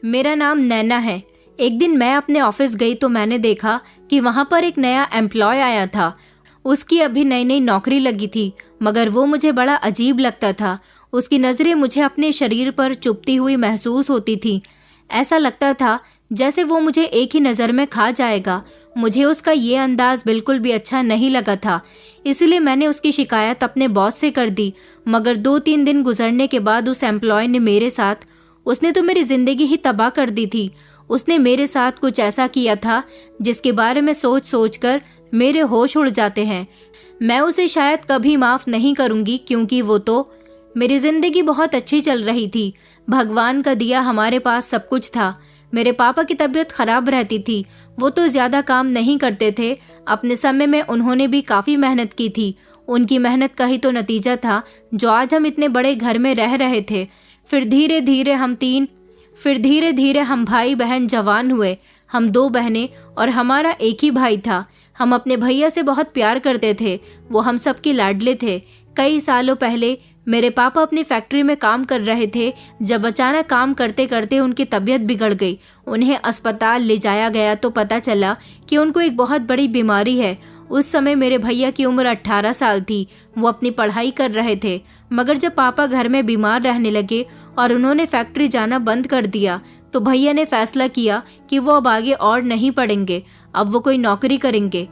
मेरा नाम नैना है। एक दिन मैं अपने ऑफिस गई तो मैंने देखा कि वहां पर एक नया एम्प्लॉय आया था। उसकी अभी नई नई नौकरी लगी थी, मगर वो मुझे बड़ा अजीब लगता था। उसकी नज़रें मुझे अपने शरीर पर चुभती हुई महसूस होती थी। ऐसा लगता था जैसे वो मुझे एक ही नज़र में खा जाएगा। मुझे उसका ये अंदाज बिल्कुल भी अच्छा नहीं लगा था, इसलिए मैंने उसकी शिकायत अपने बॉस से कर दी। मगर 2-3 दिन गुजरने के बाद उस एम्प्लॉय ने मेरे साथ, उसने तो मेरी जिंदगी ही तबाह कर दी थी। उसने मेरे साथ कुछ ऐसा किया था जिसके बारे में सोच सोच कर मेरे होश उड़ जाते हैं। मैं उसे शायद कभी माफ नहीं करूंगी, क्योंकि वो तो, मेरी जिंदगी बहुत अच्छी चल रही थी। भगवान का दिया हमारे पास सब कुछ था। मेरे पापा की तबीयत खराब रहती थी। वो तो ज्यादा काम नहीं करते थे। अपने समय में उन्होंने भी काफी मेहनत की थी। उनकी मेहनत का ही तो नतीजा था जो आज हम इतने बड़े घर में रह रहे थे। फिर धीरे धीरे हम भाई बहन जवान हुए। हम 2 बहनें और हमारा एक ही भाई था। हम अपने भैया से बहुत प्यार करते थे। वो हम सबके लाडले थे। कई सालों पहले मेरे पापा अपनी फैक्ट्री में काम कर रहे थे, जब अचानक काम करते करते उनकी तबीयत बिगड़ गई। उन्हें अस्पताल ले जाया गया तो पता चला कि उनको एक बहुत बड़ी बीमारी है। उस समय मेरे भैया की उम्र 18 साल थी। वो अपनी पढ़ाई कर रहे थे, मगर जब पापा घर में बीमार रहने लगे और उन्होंने फैक्ट्री जाना बंद कर दिया, तो भैया ने फैसला किया कि वो अब आगे और नहीं पढ़ेंगे, अब वो कोई नौकरी करेंगे।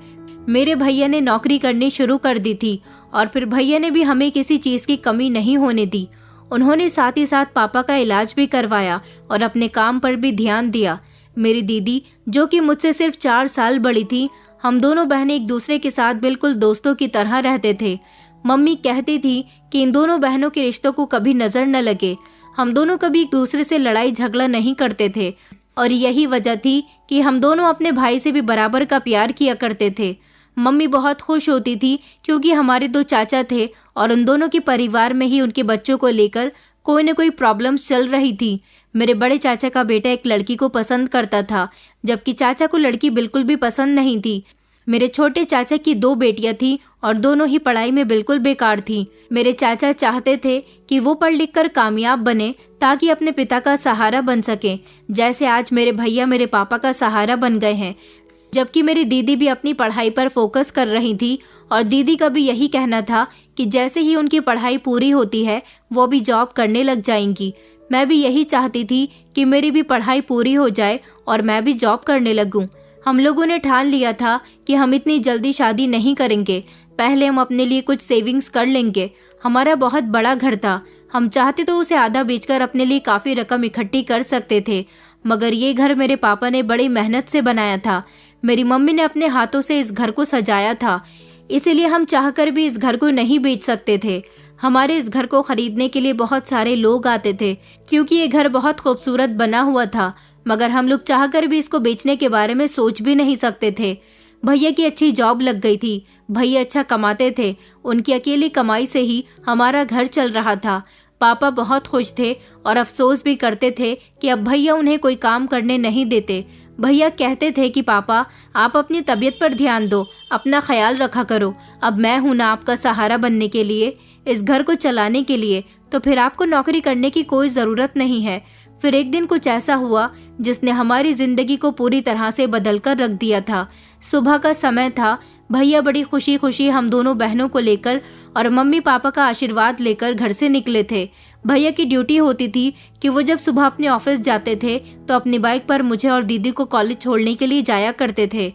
मेरे भैया ने नौकरी करनी शुरू कर दी थी और फिर भैया ने भी हमें किसी चीज की कमी नहीं होने दी। उन्होंने साथ ही साथ पापा का इलाज भी करवाया और अपने काम पर भी ध्यान दिया। मेरी दीदी, जो कि मुझसे सिर्फ 4 साल बड़ी थी, हम दोनों बहनें एक दूसरे के साथ बिल्कुल दोस्तों की तरह रहते थे। मम्मी कहती थी कि इन दोनों बहनों के रिश्तों को कभी नजर न लगे। हम दोनों कभी एक दूसरे से लड़ाई झगड़ा नहीं करते थे और यही वजह थी कि हम दोनों अपने भाई से भी बराबर का प्यार किया करते थे। मम्मी बहुत खुश होती थी क्योंकि हमारे 2 चाचा थे और उन दोनों के परिवार में ही उनके बच्चों को लेकर कोई न कोई प्रॉब्लम्स चल रही थी। मेरे बड़े चाचा का बेटा एक लड़की को पसंद करता था, जबकि चाचा को लड़की बिल्कुल भी पसंद नहीं थी। मेरे छोटे चाचा की 2 बेटियां थी और दोनों ही पढ़ाई में बिल्कुल बेकार थी। मेरे चाचा चाहते थे कि वो पढ़ लिख कर कामयाब बने ताकि अपने पिता का सहारा बन सके, जैसे आज मेरे भैया मेरे पापा का सहारा बन गए हैं। जबकि मेरी दीदी भी अपनी पढ़ाई पर फोकस कर रही थी और दीदी का भी यही कहना था कि जैसे ही उनकी पढ़ाई पूरी होती है वो भी जॉब करने लग जाएंगी। मैं भी यही चाहती थी कि मेरी भी पढ़ाई पूरी हो जाए और मैं भी जॉब करने लगूं। हम लोगों ने ठान लिया था कि हम इतनी जल्दी शादी नहीं करेंगे, पहले हम अपने लिए कुछ सेविंग्स कर लेंगे। हमारा बहुत बड़ा घर था, हम चाहते तो उसे आधा बेचकर अपने लिए काफी रकम इकट्ठी कर सकते थे, मगर ये घर मेरे पापा ने बड़ी मेहनत से बनाया था। मेरी मम्मी ने अपने हाथों से इस घर को सजाया था, इसीलिए हम चाहकर भी इस घर को नहीं बेच सकते थे। हमारे इस घर को खरीदने के लिए बहुत सारे लोग आते थे क्योंकि ये घर बहुत खूबसूरत बना हुआ था, मगर हम लोग चाहकर भी इसको बेचने के बारे में सोच भी नहीं सकते थे। भैया की अच्छी जॉब लग गई थी, भैया अच्छा कमाते थे, उनकी अकेली कमाई से ही हमारा घर चल रहा था। पापा बहुत खुश थे और अफसोस भी करते थे कि अब भैया उन्हें कोई काम करने नहीं देते। भैया कहते थे कि पापा, आप अपनी तबीयत पर ध्यान दो, अपना ख्याल रखा करो। अब मैं हूं ना आपका सहारा बनने के लिए, इस घर को चलाने के लिए, तो फिर आपको नौकरी करने की कोई ज़रूरत नहीं है। फिर एक दिन कुछ ऐसा हुआ जिसने हमारी जिंदगी को पूरी तरह से बदल कर रख दिया था। सुबह का समय था। भैया बड़ी खुशी खुशी हम दोनों बहनों को लेकर और मम्मी पापा का आशीर्वाद लेकर घर से निकले थे। भैया की ड्यूटी होती थी कि वो जब सुबह अपने ऑफिस जाते थे तो अपनी बाइक पर मुझे और दीदी को कॉलेज छोड़ने के लिए जाया करते थे।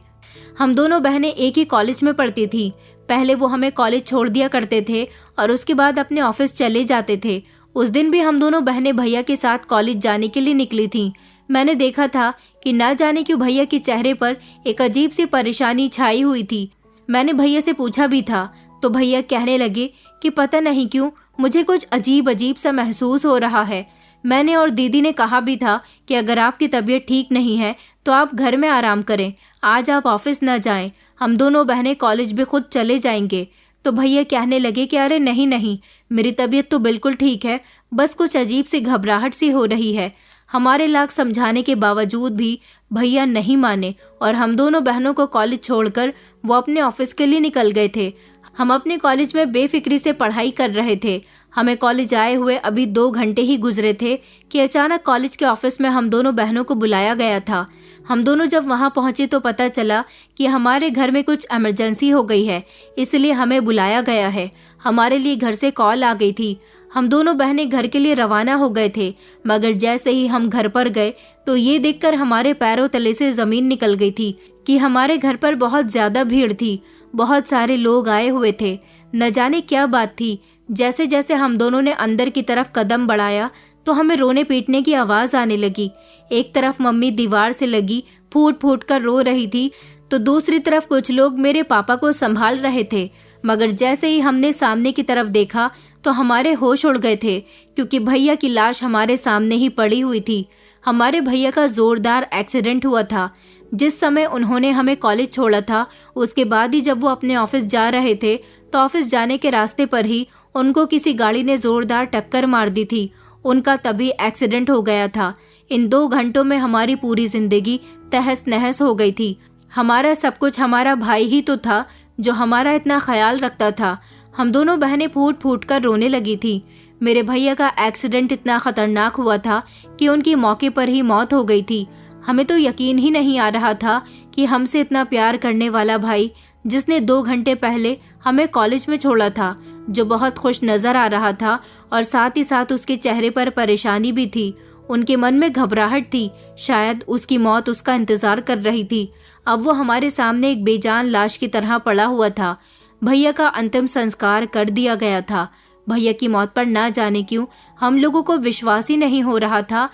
हम दोनों बहनें एक ही कॉलेज में पढ़ती थी। पहले वो हमें कॉलेज छोड़ दिया करते थे और उसके बाद अपने ऑफिस चले जाते थे। उस दिन भी हम दोनों बहनें भैया के साथ कॉलेज जाने के लिए निकली थीं। मैंने देखा था कि ना जाने क्यों भैया के चेहरे पर एक अजीब सी परेशानी छाई हुई थी। मैंने भैया से पूछा भी था तो भैया कहने लगे कि पता नहीं क्यों मुझे कुछ अजीब अजीब सा महसूस हो रहा है। मैंने और दीदी ने कहा भी था कि अगर आपकी तबीयत ठीक नहीं है तो आप घर में आराम करें, आज आप ऑफिस न जाएं, हम दोनों बहनें कॉलेज भी खुद चले जाएंगे। तो भैया कहने लगे कि अरे नहीं नहीं, मेरी तबीयत तो बिल्कुल ठीक है, बस कुछ अजीब सी घबराहट सी हो रही है। हमारे लाख समझाने के बावजूद भी भैया नहीं माने और हम दोनों बहनों को कॉलेज छोड़कर वो अपने ऑफिस के लिए निकल गए थे। हम अपने कॉलेज में बेफिक्री से पढ़ाई कर रहे थे। हमें कॉलेज आए हुए अभी 2 घंटे ही गुजरे थे कि अचानक कॉलेज के ऑफिस में हम दोनों बहनों को बुलाया गया था। हम दोनों जब वहां पहुंचे तो पता चला कि हमारे घर में कुछ इमरजेंसी हो गई है, इसलिए हमें बुलाया गया है। हमारे लिए घर से कॉल आ गई थी। हम दोनों बहनें घर के लिए रवाना हो गए थे, मगर जैसे ही हम घर पर गए तो ये देखकर हमारे पैरों तले से जमीन निकल गई थी कि हमारे घर पर बहुत ज्यादा भीड़ थी। बहुत सारे लोग आए हुए थे। न जाने क्या बात थी। जैसे जैसे हम दोनों ने अंदर की तरफ कदम बढ़ाया तो हमें रोने पीटने की आवाज आने लगी। एक तरफ मम्मी दीवार से लगी फूट फूट कर रो रही थी, तो दूसरी तरफ कुछ लोग मेरे पापा को संभाल रहे थे। मगर जैसे ही हमने सामने की तरफ देखा तो हमारे होश उड़ गए थे, क्योंकि भैया की लाश हमारे सामने ही पड़ी हुई थी। हमारे भैया का जोरदार एक्सीडेंट हुआ था। जिस समय उन्होंने हमें कॉलेज छोड़ा था, उसके बाद ही जब वो अपने ऑफिस जा रहे थे तो ऑफिस जाने के रास्ते पर ही उनको किसी गाड़ी ने जोरदार टक्कर मार दी थी। उनका तभी एक्सीडेंट हो गया था। इन 2 घंटों में हमारी पूरी जिंदगी तहस नहस हो गई थी। हमारा सब कुछ हमारा भाई ही तो था जो हमारा इतना ख्याल रखता था। हम दोनों बहनें फूट फूट कर रोने लगी थी। मेरे भैया का एक्सीडेंट इतना खतरनाक हुआ था कि उनकी मौके पर ही मौत हो गई थी। हमें तो यकीन ही नहीं आ रहा था कि हमसे इतना प्यार करने वाला भाई, जिसने 2 घंटे पहले हमें कॉलेज में छोड़ा था, जो बहुत खुश नजर आ रहा था और साथ ही साथ उसके चेहरे पर परेशानी भी थी। उनके मन में घबराहट थी, शायद उसकी मौत उसका इंतजार कर रही थी। अब वो हमारे सामने एक बेजान लाश की तरह पड़ा हुआ था। भैया का अंतिम संस्कार कर दिया गया था। भैया की मौत पर ना जाने क्यों हम लोगों को विश्वास ही नहीं हो रहा था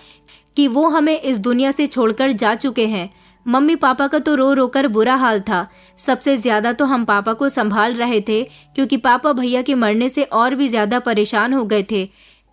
कि वो हमें इस दुनिया से छोड़कर जा चुके हैं। मम्मी पापा का तो रो रो कर बुरा हाल था। सबसे ज्यादा तो हम पापा को संभाल रहे थे, क्योंकि पापा भैया के मरने से और भी ज्यादा परेशान हो गए थे।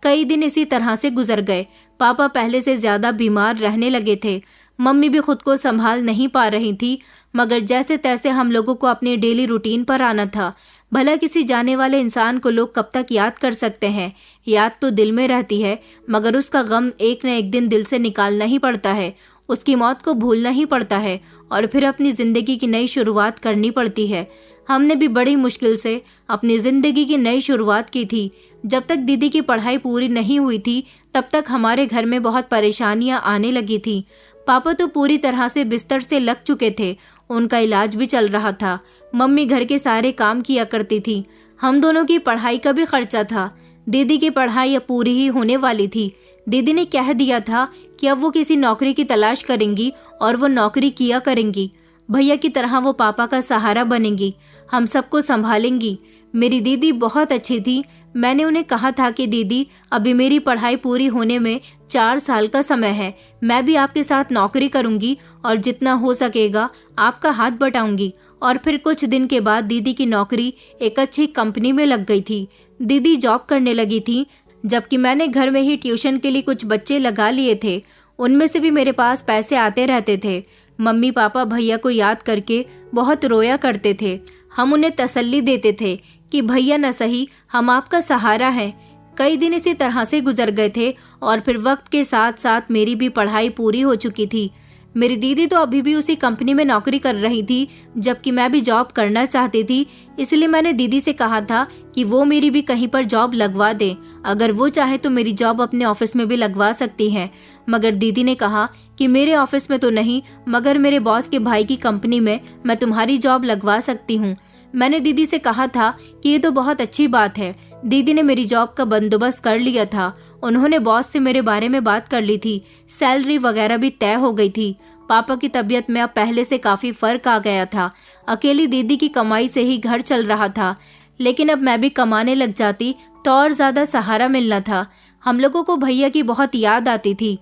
कई दिन इसी तरह से गुजर गए। पापा पहले से ज्यादा बीमार रहने लगे थे। मम्मी भी खुद को संभाल नहीं पा रही थी, मगर जैसे तैसे हम लोगों को अपनी डेली रूटीन पर आना था। भला किसी जाने वाले इंसान को लोग कब तक याद कर सकते हैं? याद तो दिल में रहती है, मगर उसका गम एक न एक दिन दिल से निकालना ही पड़ता है। उसकी मौत को भूलना ही पड़ता है और फिर अपनी जिंदगी की नई शुरुआत करनी पड़ती है। हमने भी बड़ी मुश्किल से अपनी जिंदगी की नई शुरुआत की थी। जब तक दीदी की पढ़ाई पूरी नहीं हुई थी, तब तक हमारे घर में बहुत परेशानियां आने लगी थी। पापा तो पूरी तरह से बिस्तर से लग चुके थे। उनका इलाज भी चल रहा था। मम्मी घर के सारे काम किया करती थी। हम दोनों की पढ़ाई का भी खर्चा था। दीदी की पढ़ाई अब पूरी ही होने वाली थी। दीदी ने कह दिया था कि अब वो किसी नौकरी की तलाश करेंगी और वो नौकरी किया करेंगी। भैया की तरह वो पापा का सहारा बनेंगी, हम सबको संभालेंगी। मेरी दीदी बहुत अच्छी थी। मैंने उन्हें कहा था कि दीदी, अभी मेरी पढ़ाई पूरी होने में 4 साल का समय है। मैं भी आपके साथ नौकरी करूंगी और जितना हो सकेगा आपका हाथ बटाऊंगी। और फिर कुछ दिन के बाद दीदी की नौकरी एक अच्छी कंपनी में लग गई थी। दीदी जॉब करने लगी थी, जबकि मैंने घर में ही ट्यूशन के लिए कुछ बच्चे लगा लिए थे। उनमें से भी मेरे पास पैसे आते रहते थे। मम्मी पापा भैया को याद करके बहुत रोया करते थे। हम उन्हें तसल्ली देते थे कि भैया न सही, हम आपका सहारा हैं। कई दिन इसी तरह से गुजर गए थे और फिर वक्त के साथ साथ मेरी भी पढ़ाई पूरी हो चुकी थी। मेरी दीदी तो अभी भी उसी कंपनी में नौकरी कर रही थी, जबकि मैं भी जॉब करना चाहती थी। इसलिए मैंने दीदी से कहा था कि वो मेरी भी कहीं पर जॉब लगवा दे। अगर वो चाहे तो मेरी जॉब अपने ऑफिस में भी लगवा सकती है। मगर दीदी ने कहा कि मेरे ऑफिस में तो नहीं, मगर मेरे बॉस के भाई की कंपनी में मैं तुम्हारी जॉब लगवा सकती हूँ। मैंने दीदी से कहा था कि ये तो बहुत अच्छी बात है। दीदी ने मेरी जॉब का बंदोबस्त कर लिया था। उन्होंने बॉस से मेरे बारे में बात कर ली थी। सैलरी वगैरह भी तय हो गई थी। पापा की तबीयत में अब पहले से काफी फर्क आ गया था। अकेली दीदी की कमाई से ही घर चल रहा था, लेकिन अब मैं भी कमाने लग जाती तो और ज्यादा सहारा मिलना था। हम लोगों को भैया की बहुत याद आती थी।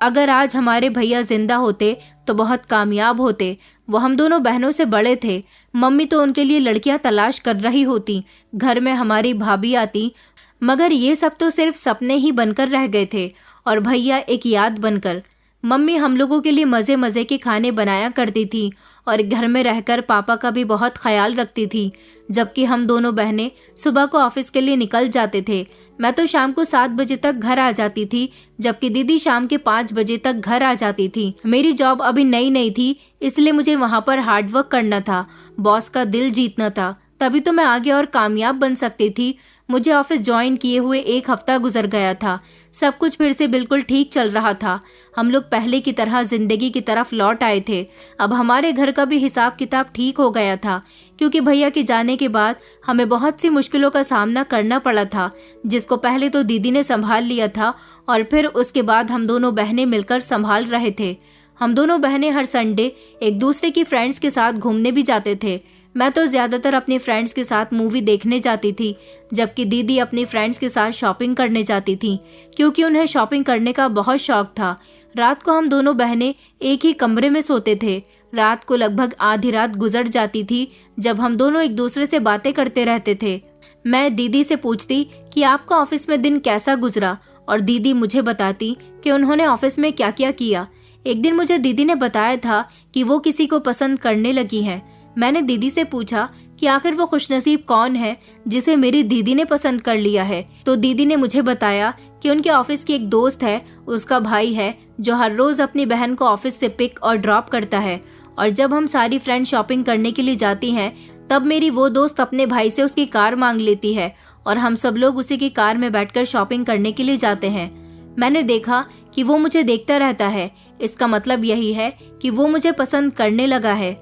अगर आज हमारे भैया जिंदा होते तो बहुत कामयाब होते। वो हम दोनों बहनों से बड़े थे। मम्मी तो उनके लिए लड़कियां तलाश कर रही होती। घर में हमारी भाभी आती, मगर ये सब तो सिर्फ सपने ही बनकर रह गए थे और भैया एक याद बनकर। मम्मी हम लोगों के लिए मजे मजे के खाने बनाया करती थी और घर में रहकर पापा का भी बहुत ख्याल रखती थी, जबकि हम दोनों बहनें सुबह को ऑफिस के लिए निकल जाते थे। मैं तो शाम को 7 बजे तक घर आ जाती थी, जबकि दीदी शाम के 5 बजे तक घर आ जाती थी। मेरी जॉब अभी नई नई थी, इसलिए मुझे वहाँ पर हार्डवर्क करना था, बॉस का दिल जीतना था, तभी तो मैं आगे और कामयाब बन सकती थी। मुझे ऑफिस ज्वाइन किए हुए 1 हफ्ता गुजर गया था। सब कुछ फिर से बिल्कुल ठीक चल रहा था। हम लोग पहले की तरह जिंदगी की तरफ लौट आए थे। अब हमारे घर का भी हिसाब किताब ठीक हो गया था, क्योंकि भैया के जाने के बाद हमें बहुत सी मुश्किलों का सामना करना पड़ा था, जिसको पहले तो दीदी ने संभाल लिया था और फिर उसके बाद हम दोनों बहनें मिलकर संभाल रहे थे। हम दोनों बहनें हर संडे एक दूसरे की फ्रेंड्स के साथ घूमने भी जाते थे। मैं तो ज्यादातर अपनी फ्रेंड्स के साथ मूवी देखने जाती थी, जबकि दीदी अपनी फ्रेंड्स के साथ शॉपिंग करने जाती थी, क्योंकि उन्हें शॉपिंग करने का बहुत शौक था। रात को हम दोनों बहनें एक ही कमरे में सोते थे। रात को लगभग आधी रात गुजर जाती थी जब हम दोनों एक दूसरे से बातें करते रहते थे। मैं दीदी से पूछती कि आपका ऑफिस में दिन कैसा गुजरा, और दीदी मुझे बताती कि उन्होंने ऑफिस में क्या क्या किया। एक दिन मुझे दीदी ने बताया था कि वो किसी को पसंद करने लगी हैं। मैंने दीदी से पूछा कि आखिर वो खुशनसीब कौन है जिसे मेरी दीदी ने पसंद कर लिया है। तो दीदी ने मुझे बताया कि उनके ऑफिस की एक दोस्त है, उसका भाई है, जो हर रोज अपनी बहन को ऑफिस से पिक और ड्रॉप करता है, और जब हम सारी फ्रेंड शॉपिंग करने के लिए जाती हैं तब मेरी वो दोस्त अपने भाई से उसकी कार मांग लेती है और हम सब लोग उसी की कार में बैठकर शॉपिंग करने के लिए जाते हैं। मैंने देखा कि वो मुझे देखता रहता है। इसका मतलब यही है कि वो मुझे पसंद करने लगा है।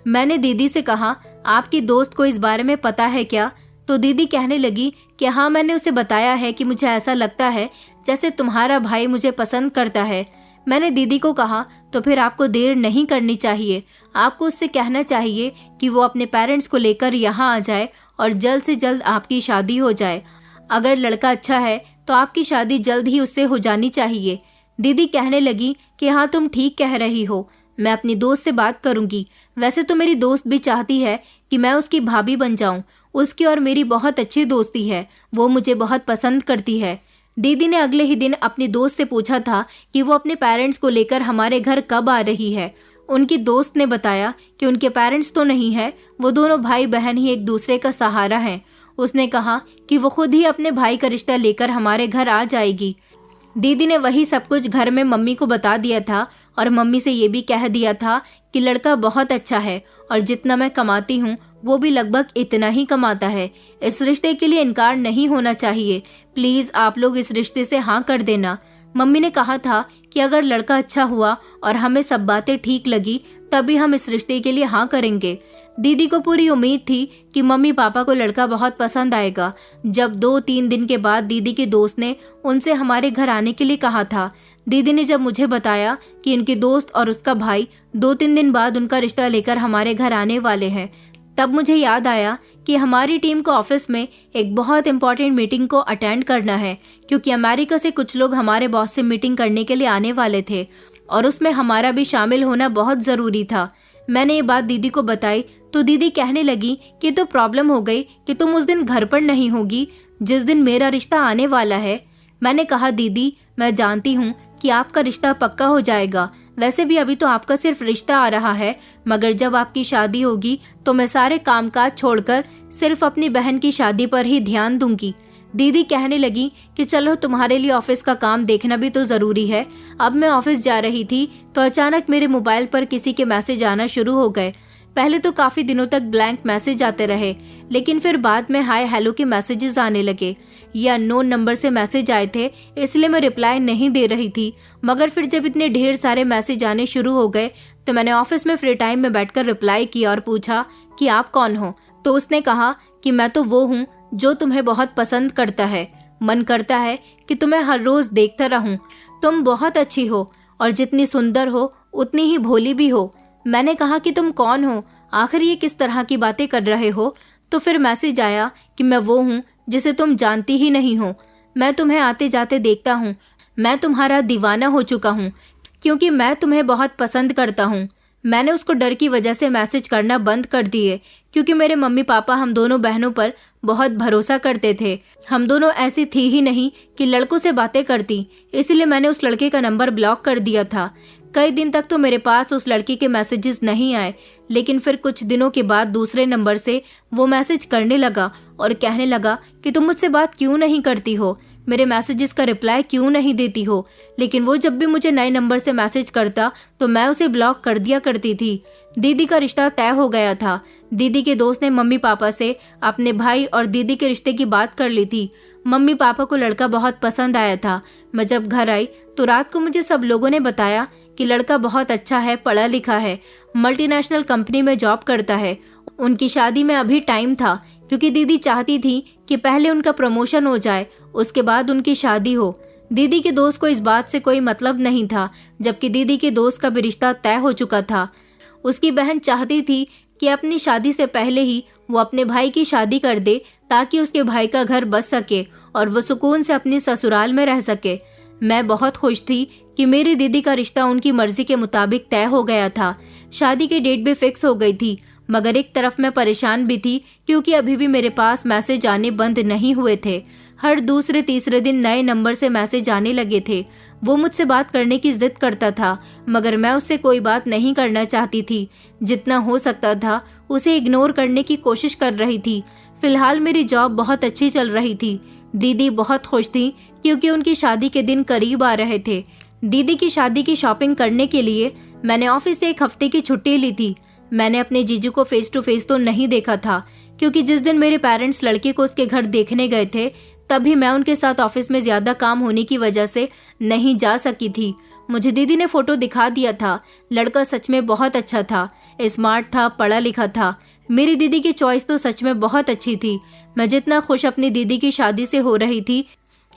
मैंने दीदी से कहा, आपकी दोस्त को इस बारे में पता है क्या? तो दीदी कहने लगी कि हाँ, मैंने उसे बताया है कि मुझे ऐसा लगता है जैसे तुम्हारा भाई मुझे पसंद करता है। मैंने दीदी को कहा, तो फिर आपको देर नहीं करनी चाहिए। आपको उससे कहना चाहिए कि वो अपने पेरेंट्स को लेकर यहाँ आ जाए और जल्द से जल्द आपकी शादी हो जाए। अगर लड़का अच्छा है तो आपकी शादी जल्द ही उससे हो जानी चाहिए। दीदी कहने लगी कि हाँ, तुम ठीक कह रही हो, मैं अपनी दोस्त से बात करूंगी। वैसे तो मेरी दोस्त भी चाहती है कि मैं उसकी भाभी बन जाऊं। उसकी और मेरी बहुत अच्छी दोस्ती है, वो मुझे बहुत पसंद करती है। दीदी ने अगले ही दिन अपनी दोस्त से पूछा था कि वो अपने पेरेंट्स को लेकर हमारे घर कब आ रही है। उनकी दोस्त ने बताया कि उनके पेरेंट्स तो नहीं है, वो दोनों भाई बहन ही एक दूसरे का सहारा हैं। उसने कहा कि वो खुद ही अपने भाई का रिश्ता लेकर हमारे घर आ जाएगी। दीदी ने वही सब कुछ घर में मम्मी को बता दिया था और मम्मी से ये भी कह दिया था कि लड़का बहुत अच्छा है और जितना मैं कमाती हूँ वो भी लगभग इतना ही कमाता है। इस रिश्ते के लिए इनकार नहीं होना चाहिए। प्लीज आप लोग इस रिश्ते से हाँ कर देना। मम्मी ने कहा था कि अगर लड़का अच्छा हुआ और हमें सब बातें ठीक लगी तभी हम इस रिश्ते के लिए हाँ करेंगे। दीदी को पूरी उम्मीद थी कि मम्मी पापा को लड़का बहुत पसंद आएगा। जब 2-3 दिन के बाद दीदी के दोस्त ने उनसे हमारे घर आने के लिए कहा था, दीदी ने जब मुझे बताया कि इनके दोस्त और उसका भाई 2-3 दिन बाद उनका रिश्ता लेकर हमारे घर आने वाले हैं, तब मुझे याद आया कि हमारी टीम को ऑफिस में एक बहुत इंपॉर्टेंट मीटिंग को अटेंड करना है, क्योंकि अमेरिका से कुछ लोग हमारे बॉस से मीटिंग करने के लिए आने वाले थे और उसमें हमारा भी शामिल होना बहुत जरूरी था। मैंने ये बात दीदी को बताई तो दीदी कहने लगी कि तो प्रॉब्लम हो गई कि तुम उस दिन घर पर नहीं होगी जिस दिन मेरा रिश्ता आने वाला है। मैंने कहा, दीदी मैं जानती हूँ कि आपका रिश्ता पक्का हो जाएगा। वैसे भी अभी तो आपका सिर्फ रिश्ता आ रहा है, मगर जब आपकी शादी होगी तो मैं सारे कामकाज छोड़कर सिर्फ अपनी बहन की शादी पर ही ध्यान दूंगी। दीदी कहने लगी कि चलो तुम्हारे लिए ऑफिस का काम देखना भी तो जरूरी है। अब मैं ऑफिस जा रही थी तो अचानक मेरे मोबाइल पर किसी के मैसेज आना शुरू हो गए। पहले तो काफी दिनों तक ब्लैंक मैसेज आते रहे, लेकिन फिर बाद में हाय हेलो के मैसेजेस आने लगे। ये अननोन नंबर से मैसेज आए थे, इसलिए मैं रिप्लाई नहीं दे रही थी। मगर फिर जब इतने ढेर सारे मैसेज आने शुरू हो गए तो मैंने ऑफिस में फ्री टाइम में बैठकर रिप्लाई किया और पूछा कि आप कौन हो। तो उसने कहा कि मैं तो वो हूँ जो तुम्हें बहुत पसंद करता है। मन करता है कि तुम्हें हर रोज देखता रहूं। तुम बहुत अच्छी हो और जितनी सुंदर हो उतनी ही भोली भी हो। मैंने कहा कि तुम कौन हो, आखिर ये किस तरह की बातें कर रहे हो। तो फिर मैसेज आया कि मैं वो हूँ जिसे तुम जानती ही नहीं हो। मैं तुम्हें आते जाते देखता हूँ। मैं तुम्हारा दीवाना हो चुका हूँ क्योंकि मैं तुम्हें बहुत पसंद करता हूँ। मैंने उसको डर की वजह से मैसेज करना बंद कर दिए, क्योंकि मेरे मम्मी पापा हम दोनों बहनों पर बहुत भरोसा करते थे। हम दोनों ऐसी थी ही नहीं कि लड़कों से बातें करती, इसलिए मैंने उस लड़के का नंबर ब्लॉक कर दिया था। कई दिन तक तो मेरे पास उस लड़की के मैसेजेस नहीं आए, लेकिन फिर कुछ दिनों के बाद दूसरे नंबर से वो मैसेज करने लगा और कहने लगा कि तुम मुझसे बात क्यों नहीं करती हो, मेरे मैसेजेस का रिप्लाई क्यों नहीं देती हो। लेकिन वो जब भी मुझे नए नंबर से मैसेज करता तो मैं उसे ब्लॉक कर दिया करती थी। दीदी का रिश्ता तय हो गया था। दीदी के दोस्त ने मम्मी पापा से अपने भाई और दीदी के रिश्ते की बात कर ली थी। मम्मी पापा को लड़का बहुत पसंद आया था। मैं जब घर आई तो रात को मुझे सब लोगों ने बताया कि लड़का बहुत अच्छा है, पढ़ा लिखा है, मल्टीनेशनल कंपनी में जॉब करता है। उनकी शादी में अभी टाइम था, क्योंकि दीदी चाहती थी कि पहले उनका प्रमोशन हो जाए, उसके बाद उनकी शादी हो। दीदी के दोस्त को इस बात से कोई मतलब नहीं था, जबकि दीदी के दोस्त का भी रिश्ता तय हो चुका था। उसकी बहन चाहती थी कि अपनी शादी से पहले ही वो अपने भाई की शादी कर दे, ताकि उसके भाई का घर बस सके और वो सुकून से अपनी ससुराल में रह सके। मैं बहुत खुश थी कि मेरी दीदी का रिश्ता उनकी मर्जी के मुताबिक तय हो गया था। शादी की डेट भी फिक्स हो गई थी, मगर एक तरफ मैं परेशान भी थी, क्योंकि अभी भी मेरे पास मैसेज आने बंद नहीं हुए थे। हर दूसरे तीसरे दिन नए नंबर से मैसेज आने लगे थे। वो मुझसे बात करने की जिद करता था, मगर मैं उससे कोई बात नहीं करना चाहती थी। जितना हो सकता था उसे इग्नोर करने की कोशिश कर रही थी। फिलहाल मेरी जॉब बहुत अच्छी चल रही थी। दीदी बहुत खुश थी, क्योंकि उनकी शादी के दिन करीब आ रहे थे। दीदी की शादी की शॉपिंग करने के लिए मैंने ऑफिस से 1 हफ्ते की छुट्टी ली थी। मैंने अपने जीजू को फेस टू फेस तो नहीं देखा था, क्योंकि जिस दिन मेरे पेरेंट्स लड़के को उसके घर देखने गए थे, तभी मैं उनके साथ ऑफिस में ज्यादा काम होने की वजह से नहीं जा सकी थी। मुझे दीदी ने फोटो दिखा दिया था। लड़का सच में बहुत अच्छा था, स्मार्ट था, पढ़ा लिखा था। मेरी दीदी की चॉइस तो सच में बहुत अच्छी थी। मैं जितना खुश अपनी दीदी की शादी से हो रही थी,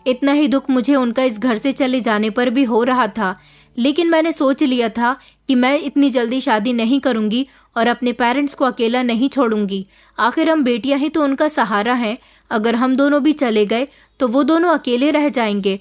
इतना ही दुख मुझे उनका इस घर से चले जाने पर भी हो रहा था। लेकिन मैंने सोच लिया था कि मैं इतनी जल्दी शादी नहीं करूंगी और अपने पेरेंट्स को अकेला नहीं छोड़ूंगी। आखिर हम बेटियां ही तो उनका सहारा हैं। अगर हम दोनों भी चले गए तो वो दोनों अकेले रह जाएंगे।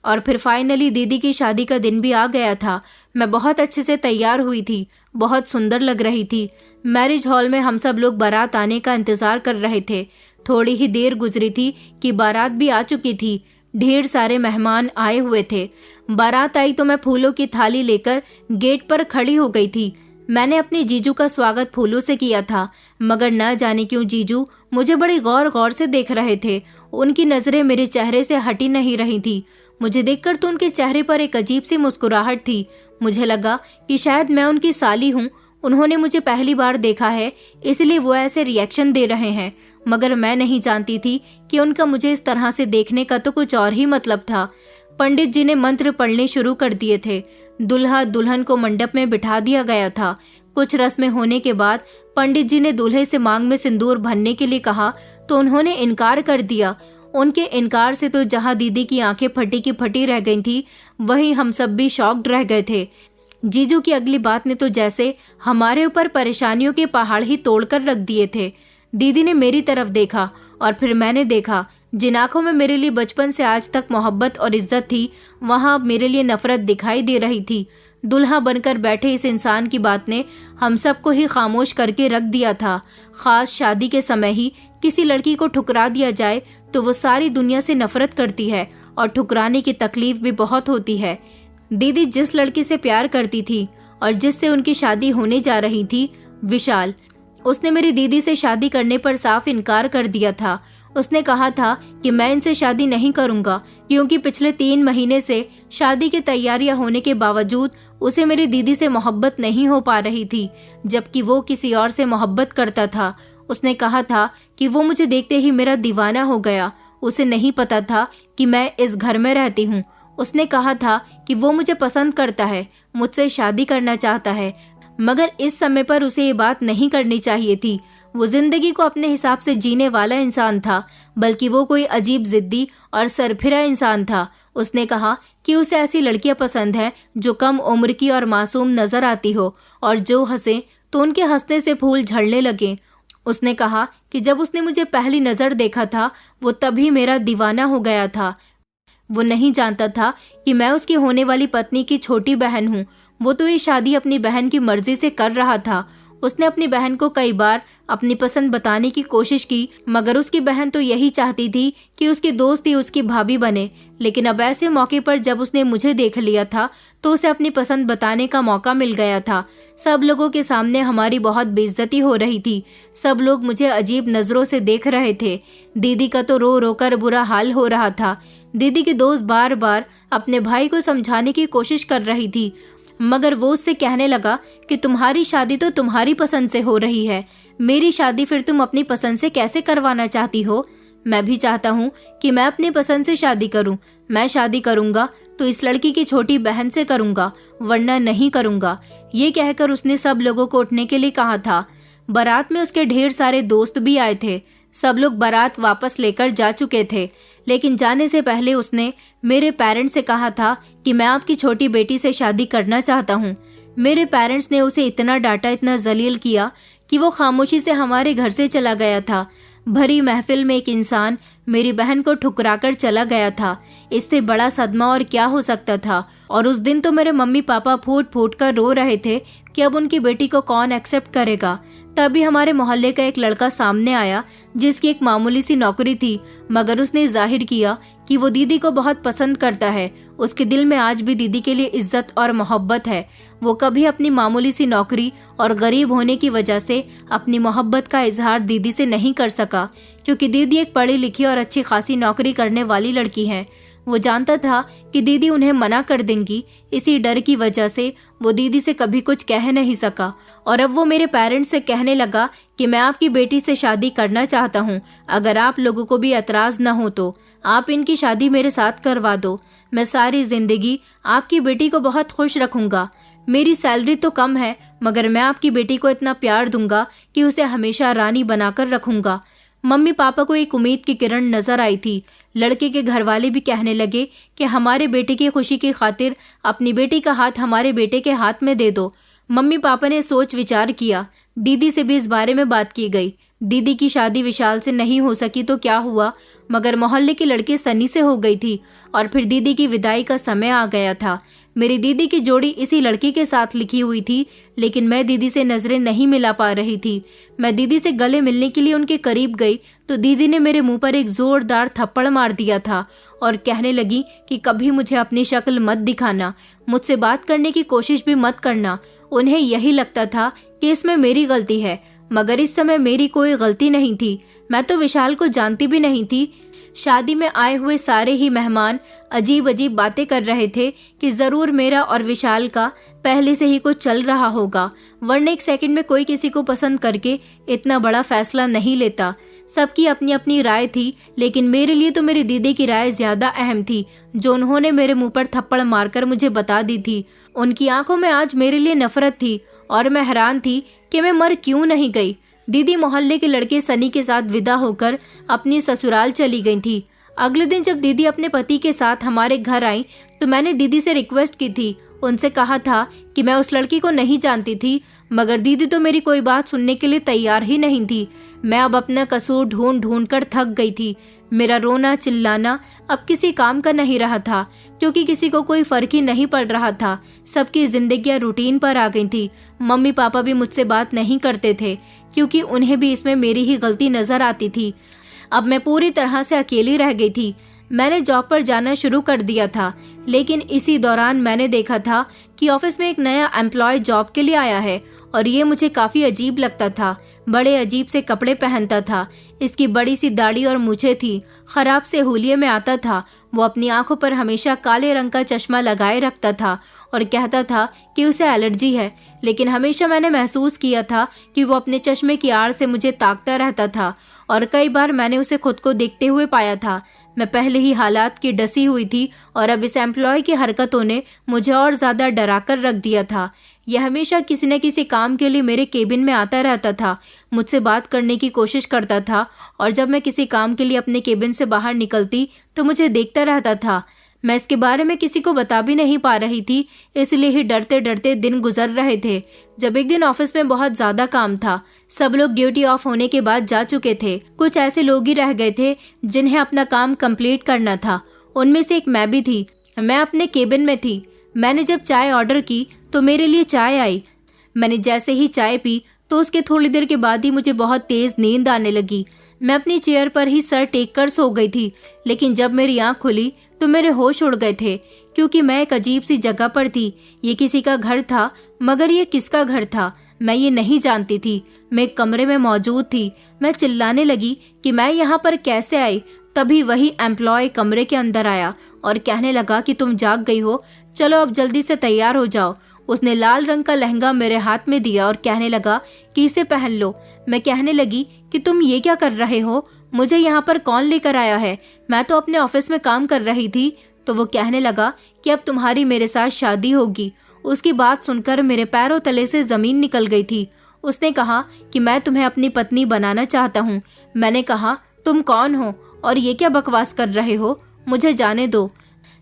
और फिर फाइनली दीदी की शादी का दिन भी आ गया था। मैं बहुत अच्छे से तैयार हुई थी, बहुत सुंदर लग रही थी। मैरिज हॉल में हम सब लोग बारात आने का इंतजार कर रहे थे। थोड़ी ही देर गुजरी थी कि बारात भी आ चुकी थी। ढेर सारे मेहमान आए हुए थे। बारात आई तो मैं फूलों की थाली लेकर गेट पर खड़ी हो गई थी। मैंने अपने जीजू का स्वागत फूलों से किया था, मगर न जाने क्यों जीजू मुझे बड़ी गौर गौर से देख रहे थे। उनकी नजरें मेरे चेहरे से हटी नहीं रही थी। मुझे देखकर तो उनके चेहरे पर एक अजीब सी मुस्कुराहट थी। मुझे लगा कि शायद मैं उनकी साली हूँ। उन्होंने मुझे पहली बार देखा है, इसलिए वो ऐसे रिएक्शन दे रहे हैं। मगर मैं नहीं जानती थी कि उनका मुझे इस तरह से देखने का तो कुछ और ही मतलब था। पंडित जी ने मंत्र पढ़ने शुरू कर दिए थे। दुल्हा दुल्हन को मंडप में बिठा दिया गया था। कुछ रस्में होने के बाद पंडित जी ने दूल्हे से मांग में सिंदूर भरने के लिए कहा, तो उन्होंने इनकार कर दिया। उनके इनकार से तो जहां दीदी की आंखें फटी की फटी रह गई थी, वहीं हम सब भी शॉक्ड रह गए थे। जीजू की अगली बात ने तो जैसे हमारे ऊपर परेशानियों के पहाड़ ही तोड़कर रख दिए थे। दीदी ने मेरी तरफ देखा और फिर मैंने देखा। जिन आंखों में मेरे लिए बचपन से आज तक मोहब्बत और इज्जत थी, वहां अब मेरे लिए नफरत दिखाई दे रही थी। दुल्हा बनकर बैठे इस इंसान की बात ने हम सबको ही खामोश करके रख दिया था। खास शादी के समय ही किसी लड़की को ठुकरा दिया जाए तो वो सारी दुनिया से नफरत करती है, और ठुकराने की तकलीफ भी बहुत होती है। दीदी जिस लड़की से प्यार करती थी और जिससे उनकी शादी होने जा रही थी, विशाल, उसने मेरी दीदी से शादी करने पर साफ इनकार कर दिया था। उसने कहा था कि मैं इनसे शादी नहीं करूंगा, क्योंकि पिछले 3 महीने से शादी की तैयारियां होने के बावजूद उसे मेरी दीदी से मोहब्बत नहीं हो पा रही थी, जबकि वो किसी और से मोहब्बत करता था। उसने कहा था कि वो मुझे देखते ही मेरा दीवाना हो गया। उसे नहीं पता था कि मैं इस घर में रहती हूँ। उसने कहा था कि वो मुझे पसंद करता है, मुझसे शादी करना चाहता है, मगर इस समय पर उसे ये बात नहीं करनी चाहिए थी। वो जिंदगी को अपने हिसाब से जीने वाला इंसान था, बल्कि वो कोई अजीब जिद्दी और सरफिरा इंसान था। उसने कहा कि उसे ऐसी लड़कियां पसंद है जो कम उम्र की और मासूम नजर आती हो, और जो हंसे तो उनके हंसने से फूल झड़ने लगे। उसने कहा कि जब उसने मुझे पहली नजर देखा था, वो तभी मेरा दीवाना हो गया था। वो नहीं जानता था कि मैं उसकी होने वाली पत्नी की छोटी बहन हूँ। वो तो ये शादी अपनी बहन की मर्जी से कर रहा था। उसने अपनी बहन को कई बार अपनी पसंद बताने की कोशिश की, मगर उसकी बहन तो यही चाहती थी कि उसकी दोस्त ही उसकी भाभी बने। लेकिन अब ऐसे मौके पर जब उसने मुझे देख लिया था, तो उसे अपनी पसंद बताने का मौका मिल गया था। सब लोगों के सामने हमारी बहुत बेइज्जती हो रही थी। सब लोग मुझे अजीब नजरों से देख रहे थे। दीदी का तो रो रो कर बुरा हाल हो रहा था। दीदी के दोस्त बार बार अपने भाई को समझाने की कोशिश कर रही थी, मगर वो उससे कहने लगा कि तुम्हारी शादी तो तुम्हारी पसंद से हो रही है, मेरी शादी फिर तुम अपनी पसंद से कैसे करवाना चाहती हो? मैं भी चाहता हूँ कि मैं अपनी पसंद से शादी करूँ। मैं शादी करूँगा तो इस लड़की की छोटी बहन से करूँगा, वरना नहीं करूँगा। ये कहकर उसने सब लोगों को उठने के लिए कहा था। बारात में उसके ढेर सारे दोस्त भी आए थे। सब लोग बारात वापस लेकर जा चुके थे, लेकिन जाने से पहले उसने मेरे पेरेंट्स से कहा था कि मैं आपकी छोटी बेटी से शादी करना चाहता हूँ। मेरे पेरेंट्स ने उसे इतना डांटा, इतना जलील किया कि वो खामोशी से हमारे घर से चला गया था। भरी महफिल में एक इंसान मेरी बहन को ठुकराकर चला गया था। इससे बड़ा सदमा और क्या हो सकता था। और उस दिन तो मेरे मम्मी पापा फूट फूट कर रो रहे थे कि अब उनकी बेटी को कौन एक्सेप्ट करेगा। तभी हमारे मोहल्ले का एक लड़का सामने आया जिसकी एक मामूली सी नौकरी थी, मगर उसने जाहिर किया कि वो दीदी को बहुत पसंद करता है। उसके दिल में आज भी दीदी के लिए इज्जत और मोहब्बत है। वो कभी अपनी मामूली सी नौकरी और गरीब होने की वजह से अपनी मोहब्बत का इजहार दीदी से नहीं कर सका, क्योंकि दीदी एक पढ़ी लिखी और अच्छी खासी नौकरी करने वाली लड़की है। वो जानता था कि दीदी उन्हें मना कर देंगी, इसी डर की वजह से वो दीदी से कभी कुछ कह नहीं सका। और अब वो मेरे पेरेंट्स से कहने लगा कि मैं आपकी बेटी से शादी करना चाहता हूँ। अगर आप लोगों को भी एतराज न हो तो आप इनकी शादी मेरे साथ करवा दो। मैं सारी जिंदगी आपकी बेटी को बहुत खुश रखूंगा। मेरी सैलरी तो कम है, मगर मैं आपकी बेटी को इतना प्यार दूंगा कि उसे हमेशा रानी बनाकर रखूंगा। मम्मी पापा को एक उम्मीद की किरण नजर आई थी। लड़के के घर वाले भी कहने लगे कि हमारे बेटे की खुशी की खातिर अपनी बेटी का हाथ हमारे बेटे के हाथ में दे दो। मम्मी पापा ने सोच विचार किया। दीदी से भी इस बारे में बात की गई। दीदी की शादी विशाल से नहीं हो सकी तो क्या हुआ, मगर मोहल्ले की लड़की सनी से हो गई थी। और फिर दीदी की विदाई का समय आ गया था। मेरी दीदी की जोड़ी इसी लड़की के साथ लिखी हुई थी, लेकिन मैं दीदी से नजरें नहीं मिला पा रही थी। मैं दीदी से गले मिलने के लिए उनके करीब गई तो दीदी ने मेरे मुंह पर एक जोरदार थप्पड़ मार दिया था और कहने लगी कि कभी मुझे अपनी शक्ल मत दिखाना, मुझसे बात करने की कोशिश भी मत करना। उन्हें यही लगता था कि इसमें मेरी गलती है, मगर इस समय मेरी कोई गलती नहीं थी। मैं तो विशाल को जानती भी नहीं थी। शादी में आए हुए सारे ही मेहमान अजीब अजीब बातें कर रहे थे कि जरूर मेरा और विशाल का पहले से ही कुछ चल रहा होगा, वरना एक सेकंड में कोई किसी को पसंद करके इतना बड़ा फैसला नहीं लेता। सबकी अपनी अपनी राय थी, लेकिन मेरे लिए तो मेरी दीदी की राय ज्यादा अहम थी, जो उन्होंने मेरे मुंह पर थप्पड़ मारकर मुझे बता दी थी। उनकी आंखों में आज मेरे लिए नफरत थी और मैं हैरान थी कि मैं मर क्यों नहीं गई। दीदी मोहल्ले के लड़के सनी के साथ विदा होकर अपनी ससुराल चली गई थी। अगले दिन जब दीदी अपने पति के साथ हमारे घर आई तो मैंने दीदी से रिक्वेस्ट की थी। उनसे कहा था कि मैं उस लड़की को नहीं जानती थी, मगर दीदी तो मेरी कोई बात सुनने के लिए तैयार ही नहीं थी। मैं अब अपना कसूर ढूंढ ढूंढ कर थक गई थी। मेरा रोना चिल्लाना अब किसी काम का नहीं रहा था, क्योंकि किसी को कोई फर्क ही नहीं पड़ रहा था। सबकी जिंदगियां रूटीन पर आ गई थी। मम्मी पापा भी मुझसे बात नहीं करते थे, क्योंकि उन्हें भी इसमें मेरी ही गलती नजर आती थी। अब मैं पूरी तरह से अकेली रह गई थी। मैंने जॉब पर जाना शुरू कर दिया था, लेकिन इसी दौरान मैंने देखा था कि ऑफिस में एक नया एम्प्लॉय जॉब के लिए आया है और ये मुझे काफी अजीब लगता था। बड़े अजीब से कपड़े पहनता था। इसकी बड़ी सी दाढ़ी और मूछें थी। खराब से हुलिये में आता था। वो अपनी आंखों पर हमेशा काले रंग का चश्मा लगाए रखता था और कहता था कि उसे एलर्जी है, लेकिन हमेशा मैंने महसूस किया था कि वो अपने चश्मे की आड़ से मुझे ताकता रहता था और कई बार मैंने उसे खुद को देखते हुए पाया था। मैं पहले ही हालात की डसी हुई थी और अब इस एम्प्लॉय की हरकतों ने मुझे और ज्यादा डरा कर रख दिया था। यह हमेशा किसी न किसी काम के लिए मेरे केबिन में आता रहता था, मुझसे बात करने की कोशिश करता था और जब मैं किसी काम के लिए अपने केबिन से बाहर निकलती तो मुझे देखता रहता था। मैं इसके बारे में किसी को बता भी नहीं पा रही थी, इसलिए ही डरते डरते दिन गुजर रहे थे। जब एक दिन ऑफिस में बहुत ज्यादा काम था, सब लोग ड्यूटी ऑफ होने के बाद जा चुके थे। कुछ ऐसे लोग ही रह गए थे जिन्हें अपना काम कंप्लीट करना था। उनमें से एक मैं भी थी। मैं अपने केबिन में थी। मैंने जब चाय ऑर्डर की तो मेरे लिए चाय आई। मैंने जैसे ही चाय पी तो उसके थोड़ी देर के बाद ही मुझे बहुत तेज नींद आने लगी। मैं अपनी चेयर पर ही सर टेक कर सो गई थी, लेकिन जब मेरी आंख खुली तो मेरे होश उड़ गए थे, क्योंकि मैं एक अजीब सी जगह पर थी। ये किसी का घर था, मगर ये किसका घर था मैं ये नहीं जानती थी। मैं एक कमरे में मौजूद थी। मैं चिल्लाने लगी कि मैं यहाँ पर कैसे आई। तभी वही एम्प्लॉय कमरे के अंदर आया और कहने लगा कि तुम जाग गई हो, चलो अब जल्दी से तैयार हो जाओ। उसने लाल रंग का लहंगा मेरे हाथ में दिया और कहने लगा कि इसे पहन लो। मैं कहने लगी कि तुम ये क्या कर रहे हो, मुझे यहाँ पर कौन लेकर आया है, मैं तो अपने ऑफिस में काम कर रही थी। तो वो कहने लगा कि अब तुम्हारी मेरे साथ शादी होगी। उसकी बात सुनकर मेरे पैरों तले से जमीन निकल गई थी। उसने कहा कि मैं तुम्हें अपनी पत्नी बनाना चाहता हूँ। मैंने कहा तुम कौन हो और ये क्या बकवास कर रहे हो, मुझे जाने दो।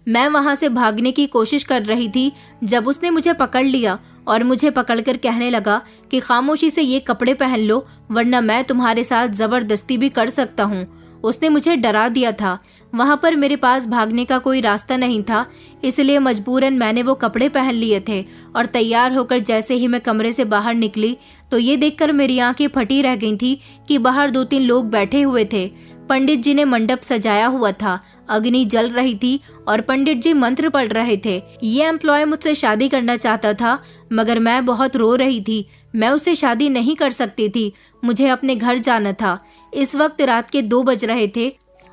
मैं वहां से भागने की कोशिश कर रही थी जब उसने मुझे पकड़ लिया और मुझे पकड़कर कहने लगा कि खामोशी से ये कपड़े पहन लो, वरना मैं तुम्हारे साथ जबरदस्ती भी कर सकता हूँ। उसने मुझे डरा दिया था। वहां पर मेरे पास भागने का कोई रास्ता नहीं था, इसलिए मजबूरन मैंने वो कपड़े पहन लिए थे और तैयार होकर जैसे ही मैं कमरे से बाहर निकली तो ये देखकर मेरी आंखें फटी रह गई थी कि बाहर 2-3 लोग बैठे हुए थे। पंडित जी ने मंडप सजाया हुआ था, अग्नि जल रही थी और पंडित जी मंत्र पढ़ रहे थे। ये एम्प्लॉय मुझसे शादी करना चाहता था, मगर मैं बहुत रो रही थी। मैं उससे शादी नहीं कर सकती थी, मुझे अपने घर जाना था। इस वक्त रात के 2 बज रहे थे।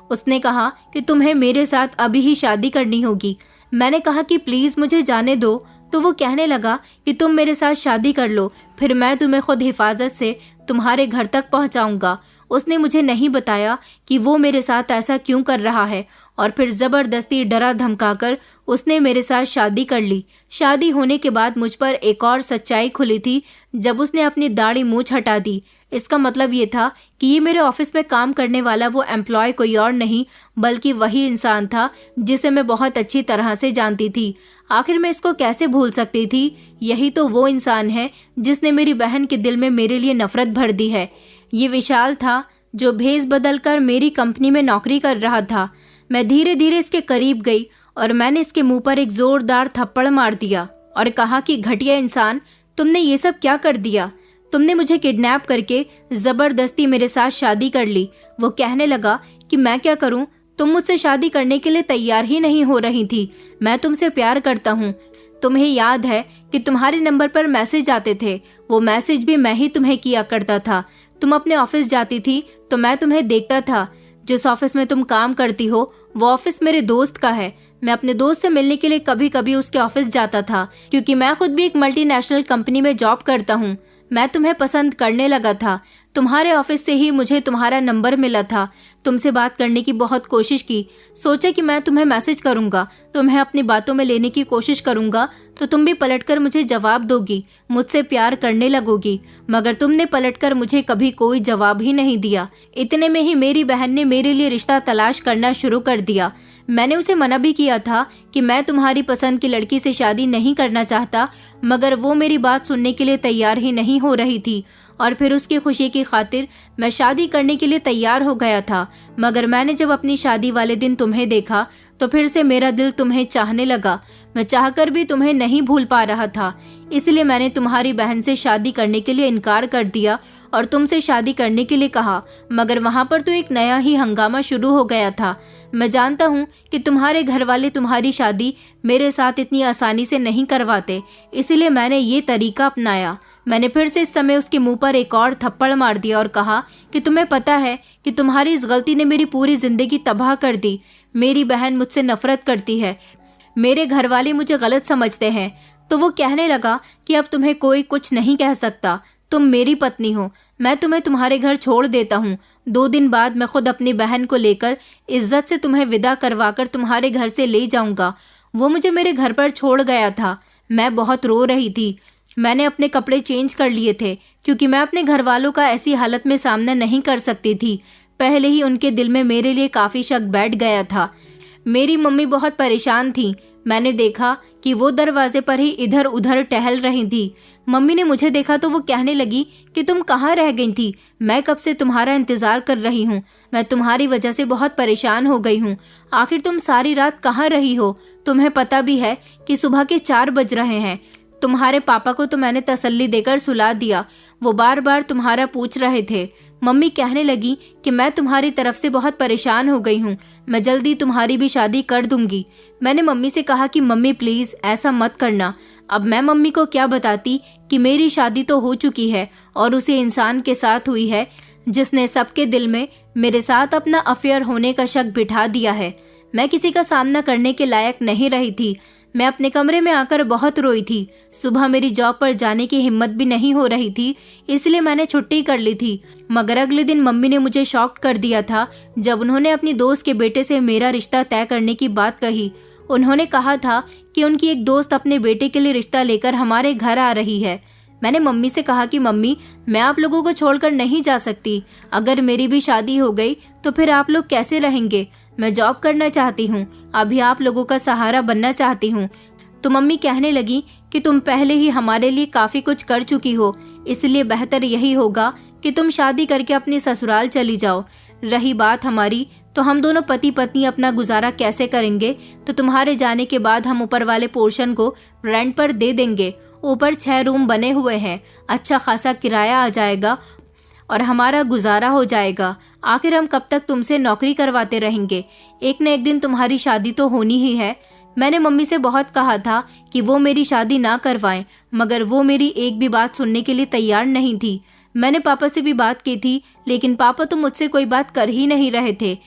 उसने कहा कि तुम्हें मेरे साथ अभी ही शादी करनी होगी। मैंने कहा कि प्लीज मुझे जाने दो। तो वो कहने लगा कि तुम मेरे साथ शादी कर लो, फिर मैं तुम्हें खुद हिफाजत से तुम्हारे घर तक पहुंचाऊंगा। उसने मुझे नहीं बताया कि वो मेरे साथ ऐसा क्यों कर रहा है और फिर जबरदस्ती डरा धमकाकर उसने मेरे साथ शादी कर ली। शादी होने के बाद मुझ पर एक और सच्चाई खुली थी जब उसने अपनी दाढ़ी मूंछ हटा दी। इसका मतलब ये था कि ये मेरे ऑफिस में काम करने वाला वो एम्प्लॉय कोई और नहीं बल्कि वही इंसान था जिसे मैं बहुत अच्छी तरह से जानती थी। आखिर मैं इसको कैसे भूल सकती थी? यही तो वो इंसान है जिसने मेरी बहन के दिल में मेरे लिए नफरत भर दी है। ये विशाल था जो भेष बदलकर मेरी कंपनी में नौकरी कर रहा था। मैं धीरे धीरे इसके करीब गई और मैंने इसके मुंह पर एक जोरदार थप्पड़ मार दिया और कहा कि घटिया इंसान, तुमने ये सब क्या कर दिया? तुमने मुझे किडनैप करके जबरदस्ती मेरे साथ शादी कर ली। वो कहने लगा कि मैं क्या करूं, तुम मुझसे शादी करने के लिए तैयार ही नहीं हो रही थी। मैं तुमसे प्यार करता हूं। तुम्हें याद है कि तुम्हारे नंबर पर मैसेज आते थे, वो मैसेज भी मैं ही तुम्हें किया करता था। तुम अपने ऑफिस जाती थी तो मैं तुम्हें देखता था। जिस ऑफिस में तुम काम करती हो वो ऑफिस मेरे दोस्त का है। मैं अपने दोस्त से मिलने के लिए कभी कभी उसके ऑफिस जाता था, क्योंकि मैं खुद भी एक मल्टीनेशनल कंपनी में जॉब करता हूँ। मैं तुम्हें पसंद करने लगा था। तुम्हारे ऑफिस से ही मुझे तुम्हारा नंबर मिला था। तुमसे बात करने की बहुत कोशिश की। सोचा कि मैं तुम्हें मैसेज करूंगा, तुम्हें अपनी बातों में लेने की कोशिश करूंगा तो तुम भी पलटकर मुझे जवाब दोगी, मुझसे प्यार करने लगोगी। मगर तुमने पलटकर मुझे कभी कोई जवाब ही नहीं दिया। इतने में ही मेरी बहन ने मेरे लिए रिश्ता तलाश करना शुरू कर दिया। मैंने उसे मना भी किया था कि मैं तुम्हारी पसंद की लड़की से शादी नहीं करना चाहता, मगर वो मेरी बात सुनने के लिए तैयार ही नहीं हो रही थी। और फिर उसकी खुशी की खातिर मैं शादी करने के लिए तैयार हो गया था। मगर मैंने जब अपनी शादी वाले दिन तुम्हें देखा तो फिर से मेरा दिल तुम्हें चाहने लगा। मैं चाहकर भी तुम्हें नहीं भूल पा रहा था, इसलिए मैंने तुम्हारी बहन से शादी करने के लिए इनकार कर दिया और तुमसे शादी करने के लिए कहा। मगर वहाँ पर तो एक नया ही हंगामा शुरू हो गया था। मैं जानता हूँ कि तुम्हारे घर वाले तुम्हारी शादी मेरे साथ इतनी आसानी से नहीं करवाते, इसलिए मैंने ये तरीका अपनाया। मैंने फिर से इस समय उसके मुंह पर एक और थप्पड़ मार दिया और कहा कि तुम्हें पता है कि तुम्हारी इस गलती ने मेरी पूरी जिंदगी तबाह कर दी। मेरी बहन मुझसे नफरत करती है, मेरे घर वाले मुझे गलत समझते हैं। तो वो कहने लगा कि अब तुम्हें कोई कुछ नहीं कह सकता, तुम मेरी पत्नी हो। मैं तुम्हें तुम्हारे घर छोड़ देता हूँ। 2 दिन बाद मैं खुद अपनी बहन को लेकर इज्जत से तुम्हें विदा करवाकर तुम्हारे घर से ले जाऊंगा। वो मुझे मेरे घर पर छोड़ गया था। मैं बहुत रो रही थी। मैंने अपने कपड़े चेंज कर लिए थे, क्योंकि मैं अपने घर वालों का ऐसी हालत में सामना नहीं कर सकती थी। पहले ही उनके दिल में मेरे लिए काफी शक बैठ गया था। मेरी मम्मी बहुत परेशान थी। मैंने देखा कि वो दरवाजे पर ही इधर उधर टहल रही थी। मम्मी ने मुझे देखा तो वो कहने लगी कि तुम कहाँ रह गई थी? मैं कब से तुम्हारा इंतजार कर रही हूँ। मैं तुम्हारी वजह से बहुत परेशान हो गई हूँ। आखिर तुम सारी रात कहाँ रही हो? तुम्हें पता भी है कि सुबह के 4 बज रहे हैं। तुम्हारे पापा को तो मैंने तसल्ली देकर सुला दिया, वो बार बार तुम्हारा पूछ रहे थे। मम्मी कहने लगी कि मैं तुम्हारी तरफ से बहुत परेशान हो गई हूँ, मैं जल्दी तुम्हारी भी शादी कर दूंगी। मैंने मम्मी से कहा कि मम्मी प्लीज ऐसा मत करना। अब मैं मम्मी को क्या बताती कि मेरी शादी तो हो चुकी है और उसी इंसान के साथ हुई है जिसने सबके दिल में मेरे साथ अपना अफेयर होने का शक बिठा दिया है। मैं किसी का सामना करने के लायक नहीं रही थी। मैं अपने कमरे में आकर बहुत रोई थी। सुबह मेरी जॉब पर जाने की हिम्मत भी नहीं हो रही थी, इसलिए मैंने छुट्टी कर ली थी। मगर अगले दिन मम्मी ने मुझे शॉक कर दिया था जब उन्होंने अपनी दोस्त के बेटे से मेरा रिश्ता तय करने की बात कही। उन्होंने कहा था कि उनकी एक दोस्त अपने बेटे के लिए रिश्ता लेकर हमारे घर आ रही है। मैंने मम्मी से कहा कि मम्मी, मैं आप लोगों को छोड़कर नहीं जा सकती। अगर मेरी भी शादी हो गई तो फिर आप लोग कैसे रहेंगे? मैं जॉब करना चाहती हूँ, अभी आप लोगों का सहारा बनना चाहती हूँ। तो मम्मी कहने लगी कि तुम पहले ही हमारे लिए काफी कुछ कर चुकी हो, इसलिए बेहतर यही होगा कि तुम शादी करके अपने ससुराल चली जाओ। रही बात हमारी, तो हम दोनों पति पत्नी अपना गुजारा कैसे करेंगे? तो तुम्हारे जाने के बाद हम ऊपर वाले पोर्शन को रेंट पर दे देंगे। ऊपर 6 रूम बने हुए हैं, अच्छा खासा किराया आ जाएगा और हमारा गुजारा हो जाएगा। आखिर हम कब तक तुमसे नौकरी करवाते रहेंगे? एक न एक दिन तुम्हारी शादी तो होनी ही है। मैंने मम्मी से बहुत कहा था कि वो मेरी शादी ना करवाएं, मगर वो मेरी एक भी बात सुनने के लिए तैयार नहीं थी। मैंने पापा से भी बात की थी, लेकिन पापा तो मुझसे कोई बात कर ही नहीं रहे थे।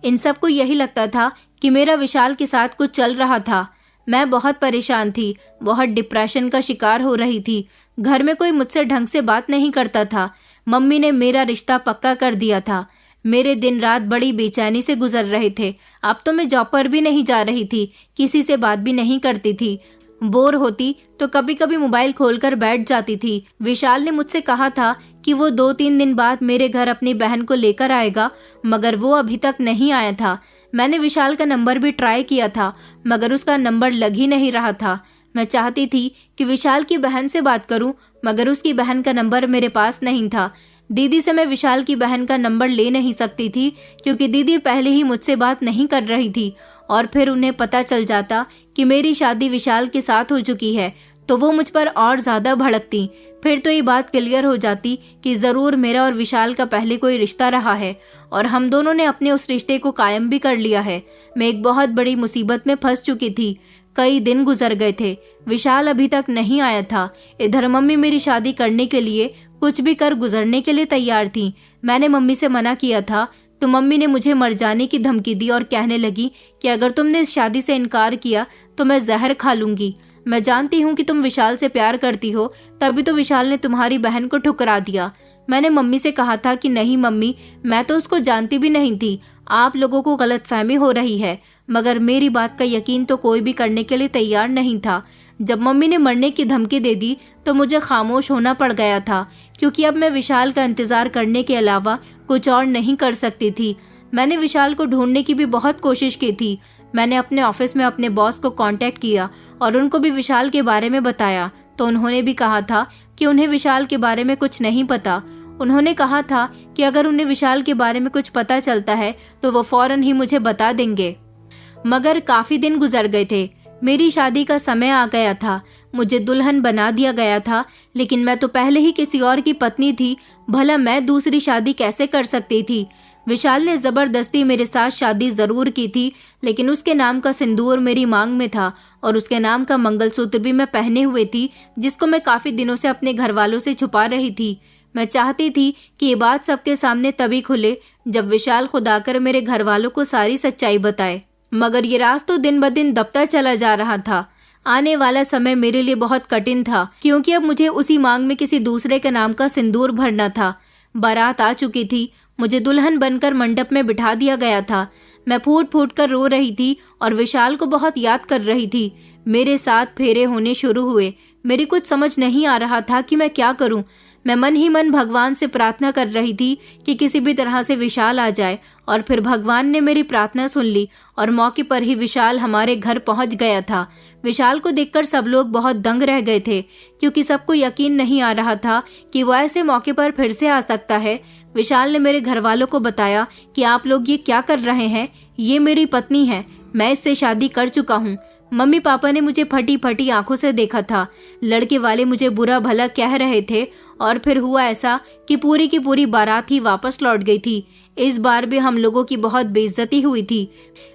इन सबको यही लगता था कि मेरा विशाल के साथ कुछ चल रहा था। मैं बहुत परेशान थी, बहुत डिप्रेशन का शिकार हो रही थी। घर में कोई मुझसे ढंग से बात नहीं करता था। मम्मी ने मेरा रिश्ता पक्का कर दिया था। मेरे दिन रात बड़ी बेचैनी से गुजर रहे थे। अब तो मैं जॉब पर भी नहीं जा रही थी, किसी से बात भी नहीं करती थी। बोर होती तो कभी कभी मोबाइल खोलकर बैठ जाती थी। विशाल ने मुझसे कहा था कि वो 2-3 दिन बाद मेरे घर अपनी बहन को लेकर आएगा, मगर वो अभी तक नहीं आया था। मैंने विशाल का नंबर भी ट्राई किया था, मगर उसका नंबर लग ही नहीं रहा था। मैं चाहती थी कि विशाल की बहन से बात करूं, मगर उसकी बहन का नंबर मेरे पास नहीं था। दीदी से मैं विशाल की बहन का नंबर ले नहीं सकती थी, क्योंकि दीदी पहले ही मुझसे बात नहीं कर रही थी। और फिर उन्हें पता चल जाता कि मेरी शादी विशाल के साथ हो चुकी है, तो वो मुझ पर और ज्यादा भड़कती। फिर तो ये बात क्लियर हो जाती कि जरूर मेरा और विशाल का पहले कोई रिश्ता रहा है और हम दोनों ने अपने उस रिश्ते को कायम भी कर लिया है। मैं एक बहुत बड़ी मुसीबत में फंस चुकी थी। कई दिन गुजर गए थे, विशाल अभी तक नहीं आया था। इधर मम्मी मेरी शादी करने के लिए कुछ भी कर गुजरने के लिए तैयार थी। मैंने मम्मी से मना किया था, तो मम्मी ने मुझे मर जाने की धमकी दी और कहने लगी कि अगर तुमने इस शादी से इनकार किया तो मैं जहर खा लूंगी। मैं जानती हूँ कि तुम विशाल से प्यार करती हो, तभी तो विशाल ने तुम्हारी बहन को ठुकरा दिया। मैंने मम्मी से कहा था कि नहीं मम्मी, मैं तो उसको जानती भी नहीं थी, आप लोगों को गलतफहमी हो रही है। मगर मेरी बात का यकीन तो कोई भी करने के लिए तैयार नहीं था। जब मम्मी ने मरने की धमकी दे दी तो मुझे खामोश होना पड़ गया था, क्योंकि अब मैं विशाल का इंतजार करने के अलावा कुछ और नहीं कर सकती थी। मैंने विशाल को ढूंढने की भी बहुत कोशिश की थी। मैंने अपने ऑफिस में अपने बॉस को कांटेक्ट किया और उनको भी विशाल के बारे में बताया, तो उन्होंने भी कहा था कि उन्हें विशाल के बारे में कुछ नहीं पता। उन्होंने कहा था कि अगर उन्हें विशाल के बारे में कुछ पता चलता है तो वो फौरन ही मुझे बता देंगे। मगर काफी दिन गुजर गए थे। मेरी शादी का समय आ गया था, मुझे दुल्हन बना दिया गया था, लेकिन मैं तो पहले ही किसी और की पत्नी थी। भला मैं दूसरी शादी कैसे कर सकती थी? विशाल ने जबरदस्ती मेरे साथ शादी जरूर की थी, लेकिन उसके नाम का सिंदूर मेरी मांग में था और उसके नाम का मंगलसूत्र भी मैं पहने हुए थी, जिसको मैं काफी दिनों से अपने घर वालों से छुपा रही थी। मैं चाहती थी कि ये बात सबके सामने तभी खुले जब विशाल खुद आकर मेरे घर वालों को सारी सच्चाई बताए। मगर ये राज तो दिन ब दिन दबता चला जा रहा था। आने वाला समय मेरे लिए बहुत कठिन था, क्योंकि अब मुझे उसी मांग में किसी दूसरे के नाम का सिंदूर भरना था। बारात आ चुकी थी, मुझे दुल्हन बनकर मंडप में बिठा दिया गया था। मैं फूट फूट कर रो रही थी और विशाल को बहुत याद कर रही थी। मेरे 7 फेरे होने शुरू हुए। मेरी कुछ समझ नहीं आ रहा था कि मैं क्या करूं। मैं मन ही मन भगवान से प्रार्थना कर रही थी कि किसी भी तरह से विशाल आ जाए, और फिर भगवान ने मेरी प्रार्थना सुन ली और मौके पर ही विशाल हमारे घर पहुंच गया था। विशाल को देखकर सब लोग बहुत दंग रह गए थे, क्योंकि सबको यकीन नहीं आ रहा था कि वो ऐसे मौके पर फिर से आ सकता है। विशाल ने मेरे घर वालों को बताया कि आप लोग ये क्या कर रहे हैं, ये मेरी पत्नी है, मैं इससे शादी कर चुका हूँ। मम्मी पापा ने मुझे फटी फटी आंखों से देखा था। लड़के वाले मुझे बुरा भला कह रहे थे, और फिर हुआ ऐसा कि पूरी की पूरी बारात ही वापस लौट गई थी। इस बार भी हम लोगों की बहुत बेइज्जती हुई थी।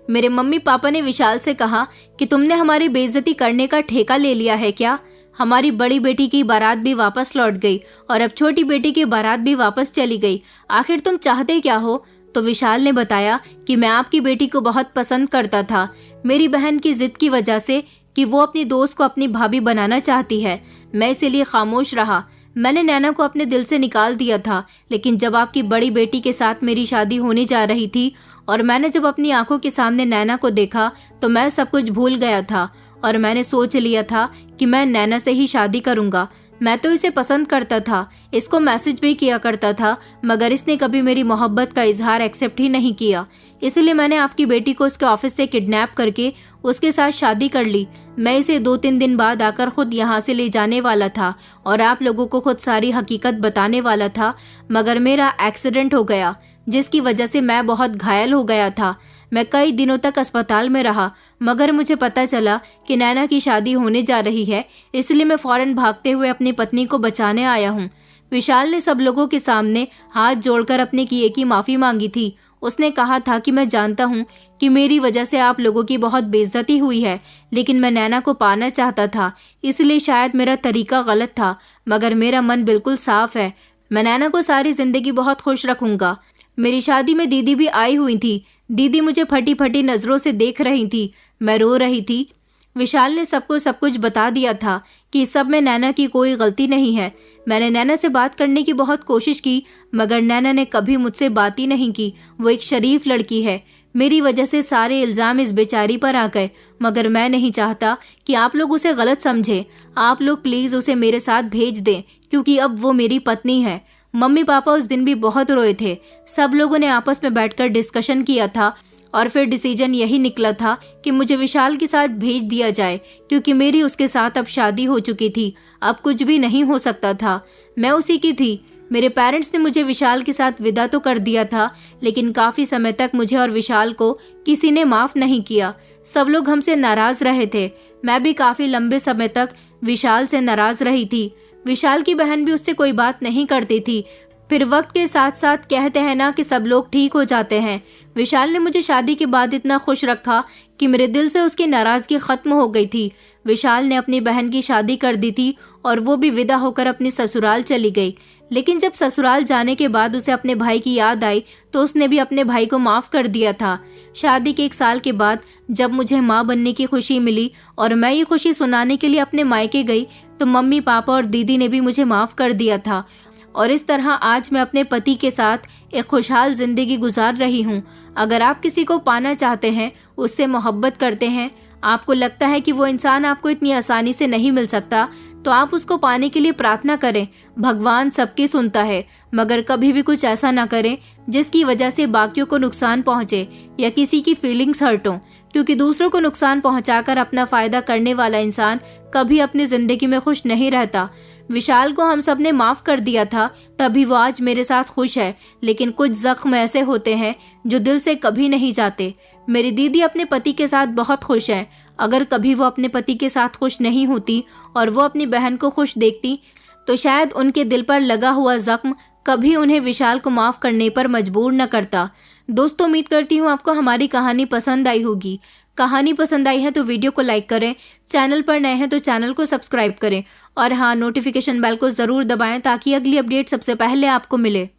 मेरे मम्मी पापा ने विशाल से कहा कि तुमने हमारी बेइज्जती करने का ठेका ले लिया है क्या? हमारी बड़ी बेटी की बारात भी वापस लौट गई और अब छोटी बेटी की बारात भी वापस चली गई। आखिर तुम चाहते क्या हो? तो विशाल ने बताया कि मैं आपकी बेटी को बहुत पसंद करता था, मेरी बहन की जिद की वजह से कि वो अपनी दोस्त को अपनी भाभी बनाना चाहती है। मैं इसीलिए खामोश रहा। मैंने नैना को अपने दिल से निकाल दिया था, लेकिन जब आपकी बड़ी बेटी के साथ मेरी शादी होने जा रही थी और मैंने जब अपनी आंखों के सामने नैना को देखा तो मैं सब कुछ भूल गया था और मैंने सोच लिया था कि मैं नैना से ही शादी करूंगा। मैं तो इसे पसंद करता था, इसको मैसेज भी किया करता था, मगर इसने कभी मेरी मोहब्बत का इजहार एक्सेप्ट ही नहीं किया। इसलिए मैंने आपकी बेटी को उसके ऑफिस से किडनैप करके उसके साथ शादी कर ली। मैं इसे 2-3 दिन बाद आकर खुद यहाँ से ले जाने वाला था और आप लोगों को खुद सारी हकीकत बताने वाला था, मगर मेरा एक्सीडेंट हो गया जिसकी वजह से मैं बहुत घायल हो गया था। मैं कई दिनों तक अस्पताल में रहा, मगर मुझे पता चला कि नैना की शादी होने जा रही है, इसलिए मैं फौरन भागते हुए अपनी पत्नी को बचाने आया हूँ। विशाल ने सब लोगों के सामने हाथ जोड़कर अपने किए की माफी मांगी थी। उसने कहा था कि मैं जानता हूँ कि मेरी वजह से आप लोगों की बहुत बेइज्जती हुई है, लेकिन मैं नैना को पाना चाहता था, इसलिए शायद मेरा तरीका गलत था, मगर मेरा मन बिल्कुल साफ है। मैं नैना को सारी जिंदगी बहुत खुश रखूंगा। मेरी शादी में दीदी भी आई हुई थी। दीदी मुझे फटी फटी नजरों से देख रही थी, मैं रो रही थी। विशाल ने सबको सब कुछ बता दिया था कि इस सब में नैना की कोई गलती नहीं है। मैंने नैना से बात करने की बहुत कोशिश की, मगर नैना ने कभी मुझसे बात ही नहीं की। वो एक शरीफ लड़की है। मेरी वजह से सारे इल्जाम इस बेचारी पर आ गए, मगर मैं नहीं चाहता कि आप लोग उसे गलत समझे। आप लोग प्लीज उसे मेरे साथ भेज दें, क्योंकि अब वो मेरी पत्नी है। मम्मी पापा उस दिन भी बहुत रोए थे। सब लोगों ने आपस में बैठकर डिस्कशन किया था और फिर डिसीजन यही निकला था कि मुझे विशाल के साथ भेज दिया जाए, क्योंकि मेरी उसके साथ अब शादी हो चुकी थी। अब कुछ भी नहीं हो सकता था, मैं उसी की थी। मेरे पेरेंट्स ने मुझे विशाल के साथ विदा तो कर दिया था, लेकिन काफी समय तक मुझे और विशाल को किसी ने माफ नहीं किया। सब लोग हमसे नाराज रहे थे। मैं भी काफी लंबे समय तक विशाल से नाराज रही थी। विशाल की बहन भी उससे कोई बात नहीं करती थी। फिर वक्त के साथ साथ कहते हैं ना कि सब लोग ठीक हो जाते हैं। विशाल ने मुझे शादी के बाद इतना खुश रखा कि मेरे दिल से उसकी नाराजगी खत्म हो गई थी। विशाल ने अपनी बहन की शादी कर दी थी और वो भी विदा होकर अपनी ससुराल चली गई। लेकिन जब ससुराल जाने के बाद उसे अपने भाई की याद आई तो उसने भी अपने भाई को माफ कर दिया था। शादी के 1 साल के बाद जब मुझे माँ बनने की खुशी मिली और मैं ये खुशी सुनाने के लिए अपने मायके गई तो मम्मी पापा और दीदी ने भी मुझे माफ कर दिया था। और इस तरह आज मैं अपने पति के साथ एक खुशहाल जिंदगी गुजार रही हूँ। अगर आप किसी को पाना चाहते हैं, उससे मोहब्बत करते हैं, आपको लगता है कि वो इंसान आपको इतनी आसानी से नहीं मिल सकता, तो आप उसको पाने के लिए प्रार्थना करें। भगवान सबकी सुनता है, मगर कभी भी कुछ ऐसा ना करें जिसकी वजह से बाकियों को नुकसान पहुंचे या किसी की फीलिंग्स हर्ट हो, क्योंकि दूसरों को नुकसान पहुंचाकर अपना फायदा करने वाला इंसान कभी अपनी जिंदगी में खुश नहीं रहता। विशाल को हम सब ने माफ कर दिया था, तभी वो आज मेरे साथ खुश है, लेकिन कुछ जख्म ऐसे होते हैं जो दिल से कभी नहीं जाते। मेरी दीदी अपने पति के साथ बहुत खुश है। अगर कभी वो अपने पति के साथ खुश नहीं होती और वो अपनी बहन को खुश देखती तो शायद उनके दिल पर लगा हुआ जख्म कभी उन्हें विशाल को माफ करने पर मजबूर न करता। दोस्तों, उम्मीद करती हूँ आपको हमारी कहानी पसंद आई होगी। कहानी पसंद आई है तो वीडियो को लाइक करें, चैनल पर नए हैं तो चैनल को सब्सक्राइब करें और हाँ, नोटिफिकेशन बेल को जरूर दबाएं ताकि अगली अपडेट सबसे पहले आपको मिले।